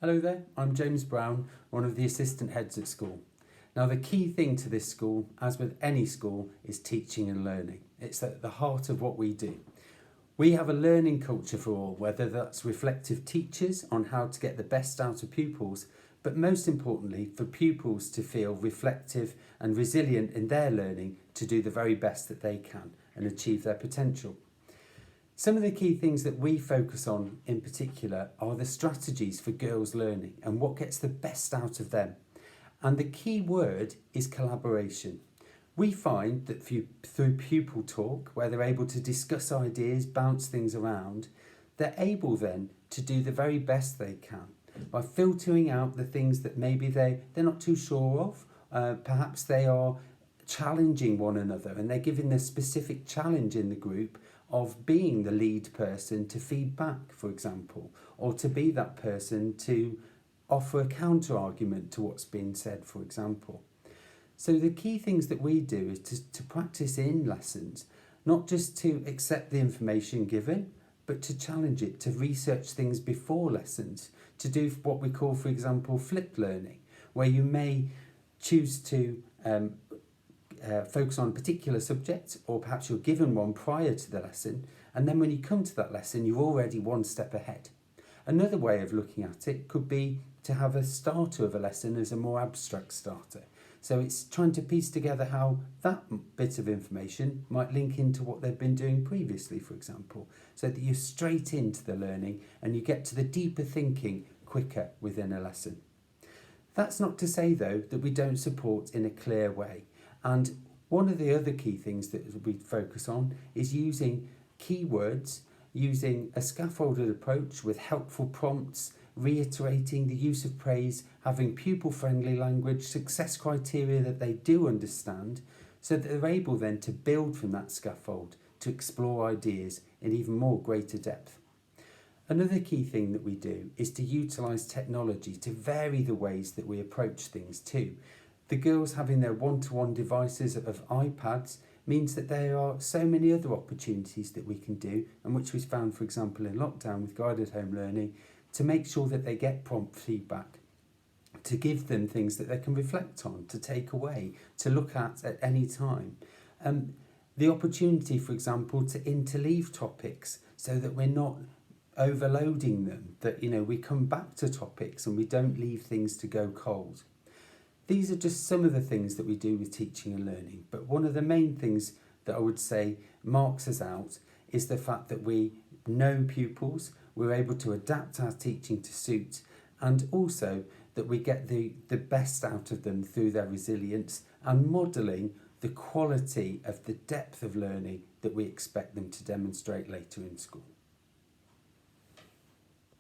Hello there, I'm James Brown, one of the assistant heads at school. Now the key thing to this school, as with any school, is teaching and learning. It's at the heart of what we do. We have a learning culture for all, whether that's reflective teachers on how to get the best out of pupils, but most importantly for pupils to feel reflective and resilient in their learning to do the very best that they can and achieve their potential. Some of the key things that we focus on in particular are the strategies for girls learning and what gets the best out of them. And the key word is collaboration. We find that through pupil talk, where they're able to discuss ideas, bounce things around, they're able then to do the very best they can by filtering out the things that maybe they're not too sure of. Perhaps they are challenging one another and they're given the specific challenge in the group of being the lead person to feed back, for example, or to be that person to offer a counter argument to what's been said, for example. So the key things that we do is to practice in lessons, not just to accept the information given, but to challenge it, to research things before lessons, to do what we call, for example, flipped learning, where you may choose to focus on a particular subject, or perhaps you're given one prior to the lesson, and then when you come to that lesson you're already one step ahead. Another way of looking at it could be to have a starter of a lesson as a more abstract starter. So it's trying to piece together how that bit of information might link into what they've been doing previously, for example, so that you're straight into the learning and you get to the deeper thinking quicker within a lesson. That's not to say though that we don't support in a clear way. And one of the other key things that we focus on is using keywords, using a scaffolded approach with helpful prompts, reiterating the use of praise, having pupil-friendly language, success criteria that they do understand, so that they're able then to build from that scaffold to explore ideas in even more greater depth. Another key thing that we do is to utilise technology to vary the ways that we approach things too. The girls having their one-to-one devices of iPads means that there are so many other opportunities that we can do, and which we found, for example, in lockdown with guided home learning, to make sure that they get prompt feedback, to give them things that they can reflect on, to take away, to look at any time. The opportunity, for example, to interleave topics so that we're not overloading them, that we come back to topics and we don't leave things to go cold. These are just some of the things that we do with teaching and learning, but one of the main things that I would say marks us out is the fact that we know pupils, we're able to adapt our teaching to suit, and also that we get the best out of them through their resilience and modelling the quality of the depth of learning that we expect them to demonstrate later in school.